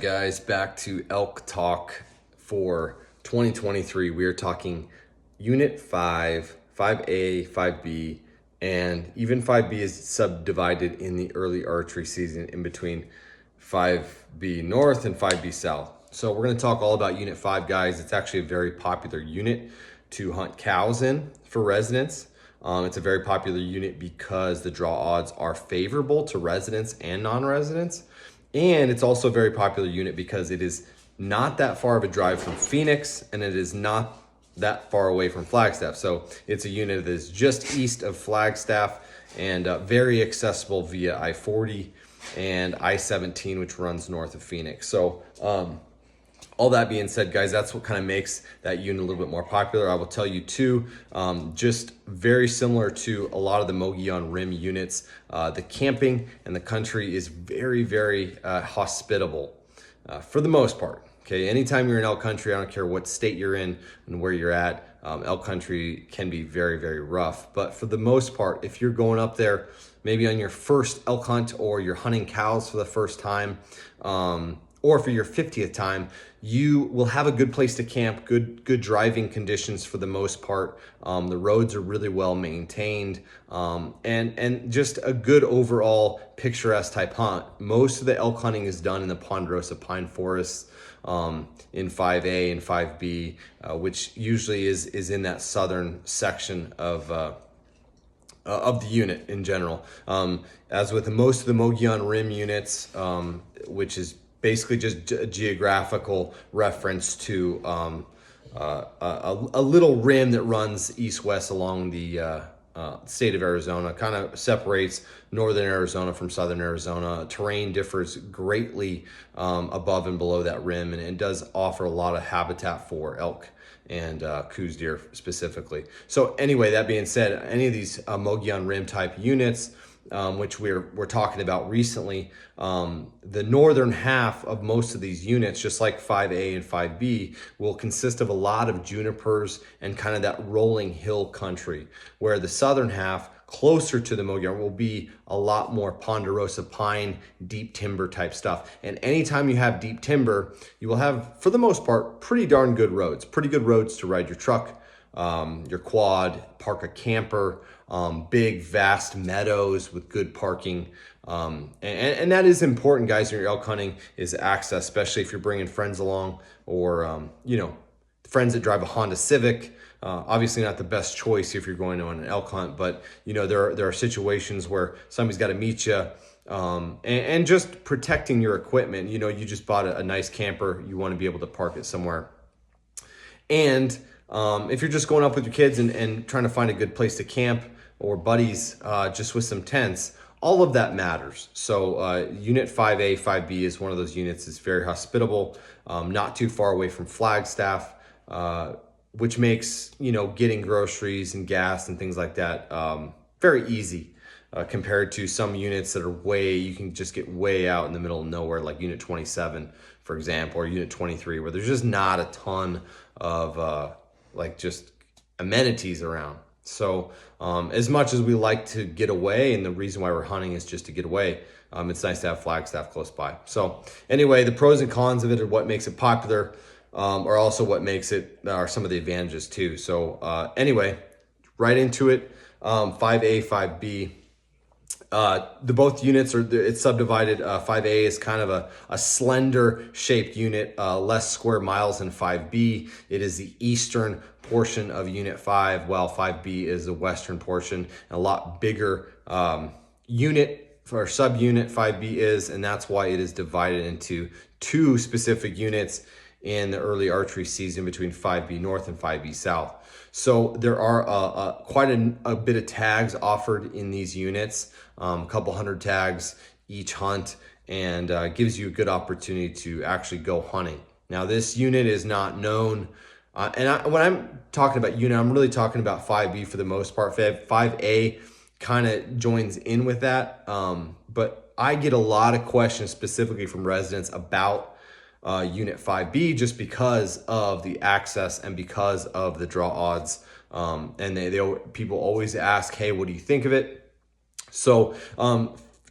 Guys, back to elk talk for 2023. We are talking unit 5, 5A, 5B, and even 5B is subdivided in the early archery season in between 5B North and 5B South. So we're going to talk all about unit 5, guys. It's actually a very popular unit to hunt cows in for residents. It's a very popular unit because the draw odds are favorable to residents and non-residents. And it's also a very popular unit because it is not that far of a drive from Phoenix, and it is not that far away from Flagstaff. So it's a unit that is just east of Flagstaff and very accessible via I-40 and I-17, which runs north of Phoenix. So all that being said, guys, that's what kind of makes that unit a little bit more popular. I will tell you too, just very similar to a lot of the Mogollon Rim units, the camping and the country is very, very hospitable for the most part. Okay, anytime you're in elk country, I don't care what state you're in and where you're at, elk country can be very, very rough. But for the most part, if you're going up there, maybe on your first elk hunt or you're hunting cows for the first time, or for your 50th time, you will have a good place to camp, good driving conditions for the most part. The roads are really well maintained, and just a good overall picturesque type hunt. Most of the elk hunting is done in the ponderosa pine forests in 5A and 5B, which usually is in that southern section of the unit in general. As with most of the Mogollon Rim units, which is basically just a geographical reference to a little rim that runs east-west along the state of Arizona, kind of separates northern Arizona from southern Arizona. Terrain differs greatly above and below that rim, and it does offer a lot of habitat for elk and Coues deer specifically. So anyway, that being said, any of these Mogollon Rim type units, which we're talking about recently, the northern half of most of these units, just like 5A and 5B, will consist of a lot of junipers and kind of that rolling hill country, where the southern half, closer to the Mogollon, will be a lot more ponderosa pine, deep timber type stuff. And anytime you have deep timber, you will have, for the most part, pretty darn good roads to ride your truck, your quad, park a camper, big vast meadows with good parking, and that is important, guys, when you're elk hunting, is access, especially if you're bringing friends along, or friends that drive a Honda Civic. Obviously not the best choice if you're going on an elk hunt, but there are situations where somebody's got to meet you, and just protecting your equipment. You just bought a nice camper, you want to be able to park it somewhere. And if you're just going up with your kids and trying to find a good place to camp, or buddies just with some tents, all of that matters. So unit 5A, 5B is one of those units that's very hospitable, not too far away from Flagstaff, which makes getting groceries and gas and things like that very easy, compared to some units that are you can just get way out in the middle of nowhere, like unit 27, for example, or unit 23, where there's just not a ton of just amenities around. So as much as we like to get away, and the reason why we're hunting is just to get away, it's nice to have Flagstaff close by. So anyway, the pros and cons of it, are what makes it popular, are also what makes it, are some of the advantages too. So anyway, right into it. 5A, 5B. The both units it's subdivided. 5A is kind of a slender shaped unit, less square miles than 5B. It is the eastern portion of unit 5, while 5B is the western portion. A lot bigger unit for subunit 5B is, and that's why it is divided into two specific units in the early archery season between 5B North and 5B South. So there are quite a bit of tags offered in these units, a couple hundred tags each hunt, and gives you a good opportunity to actually go hunting. Now, this unit is not known, when I'm talking about unit, I'm really talking about 5B for the most part. 5A kind of joins in with that, but I get a lot of questions specifically from residents about unit 5B, just because of the access and because of the draw odds, and people always ask, hey, what do you think of it? So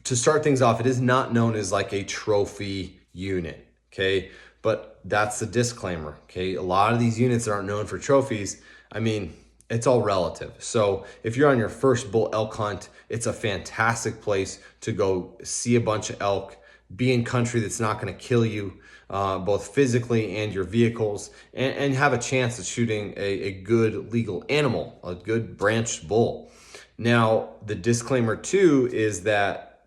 to start things off, it is not known as like a trophy unit. okay? But that's the disclaimer, okay? A lot of these units that aren't known for trophies, I mean, it's all relative. So if you're on your first bull elk hunt, it's a fantastic place to go see a bunch of elk, be in country that's not going to kill you, both physically and your vehicles, and have a chance at shooting a good legal animal, a good branched bull. Now, the disclaimer too is that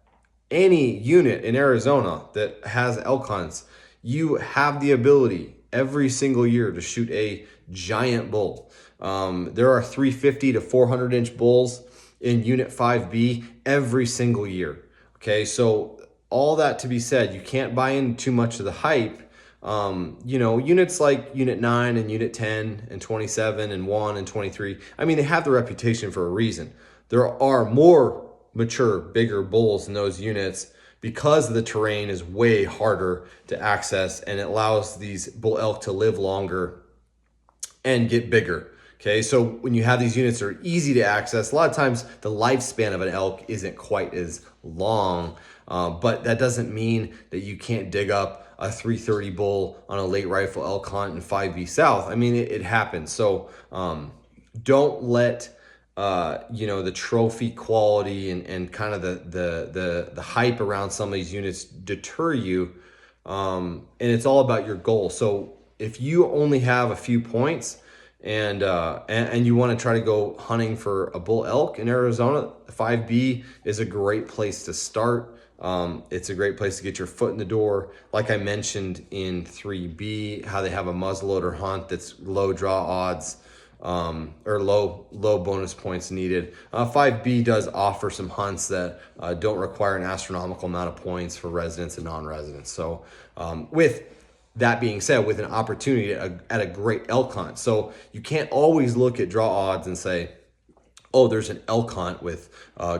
any unit in Arizona that has elk hunts, you have the ability every single year to shoot a giant bull. There are 350 to 400 inch bulls in Unit 5B every single year. Okay, so all that to be said, you can't buy in too much of the hype. Units like Unit 9 and Unit 10 and 27 and 1 and 23, I mean, they have the reputation for a reason. There are more mature, bigger bulls in those units because the terrain is way harder to access, and it allows these bull elk to live longer and get bigger. Okay, so when you have these units that are easy to access, a lot of times the lifespan of an elk isn't quite as long, but that doesn't mean that you can't dig up a 330 bull on a late rifle elk hunt in 5B South. I mean, it happens. So don't let the trophy quality and kind of the hype around some of these units deter you. And it's all about your goal. So if you only have a few points and you want to try to go hunting for a bull elk in Arizona, 5B is a great place to start. It's a great place to get your foot in the door. Like I mentioned in 3B, how they have a muzzleloader hunt that's low draw odds, or low bonus points needed. 5B does offer some hunts that don't require an astronomical amount of points for residents and non-residents. So with that being said, with an opportunity at a great elk hunt. So you can't always look at draw odds and say, oh, there's an elk hunt with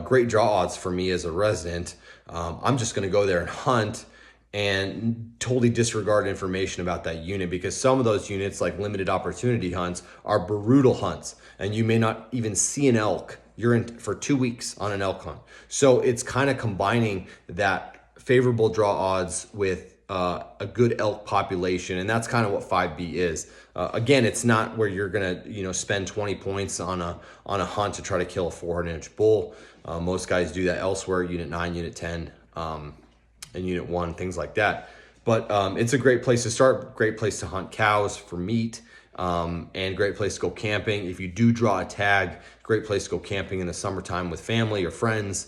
great draw odds for me as a resident. I'm just going to go there and hunt and totally disregard information about that unit, because some of those units, like limited opportunity hunts, are brutal hunts, and you may not even see an elk. You're in for 2 weeks on an elk hunt. So it's kind of combining that favorable draw odds with a good elk population, and that's kind of what 5B is. Again, it's not where you're gonna spend 20 points on a hunt to try to kill a 400-inch bull. Most guys do that elsewhere, Unit 9, Unit 10, and Unit 1, things like that. But it's a great place to start, great place to hunt cows for meat, and great place to go camping. If you do draw a tag, great place to go camping in the summertime with family or friends.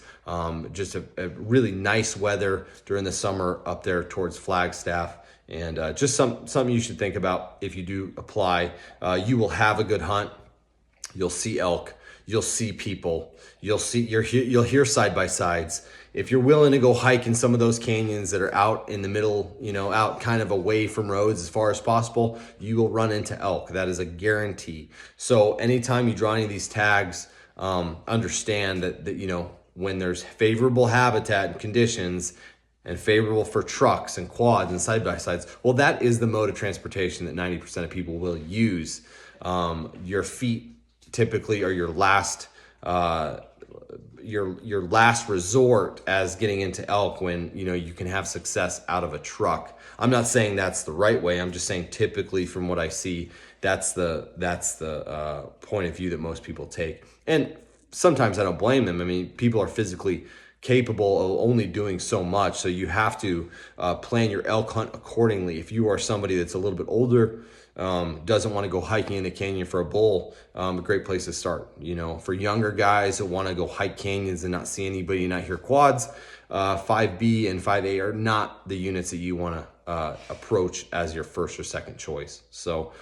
Just a really nice weather during the summer up there towards Flagstaff. And just something you should think about if you do apply. You will have a good hunt. You'll see elk. You'll see people. You'll hear side-by-sides. If you're willing to go hike in some of those canyons that are out in the middle, out kind of away from roads as far as possible, you will run into elk. That is a guarantee. So anytime you draw any of these tags, understand that when there's favorable habitat and conditions and favorable for trucks and quads and side-by-sides, well, that is the mode of transportation that 90% of people will use. Your feet typically are your last resort as getting into elk when you can have success out of a truck. I'm not saying that's the right way. I'm just saying typically from what I see, that's the point of view that most people take. And sometimes I don't blame them. I mean, people are physically capable of only doing so much, so you have to plan your elk hunt accordingly. If you are somebody that's a little bit older, doesn't want to go hiking in the canyon for a bull, a great place to start. For younger guys that want to go hike canyons and not see anybody, not hear quads, 5B and 5A are not the units that you want to approach as your first or second choice. So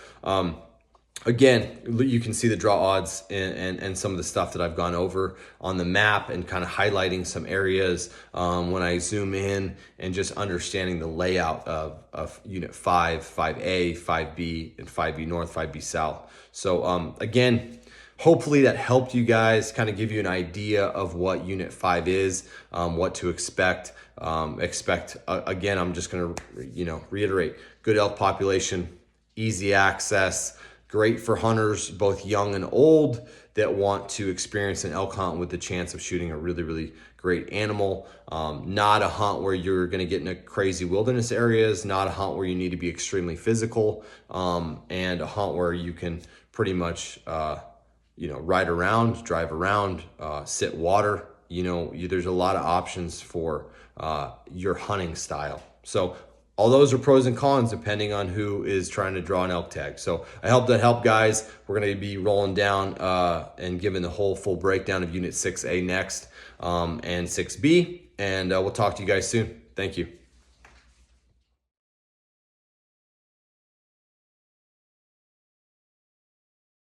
again, you can see the draw odds and some of the stuff that I've gone over on the map and kind of highlighting some areas when I zoom in and just understanding the layout of Unit 5, 5A, 5B, and 5B North, 5B South. So again, hopefully that helped you guys kind of give you an idea of what Unit 5 is, what to expect. Again, I'm just going to reiterate, good elk population, easy access, Great for hunters, both young and old, that want to experience an elk hunt with the chance of shooting a really, really great animal. Not a hunt where you're going to get into crazy wilderness areas, not a hunt where you need to be extremely physical, and a hunt where you can pretty much, ride around, drive around, sit water. There's a lot of options for your hunting style. So all those are pros and cons depending on who is trying to draw an elk tag. So I hope that helped, guys. We're going to be rolling down and giving the whole full breakdown of Unit 6A next, and 6B. And we'll talk to you guys soon. Thank you.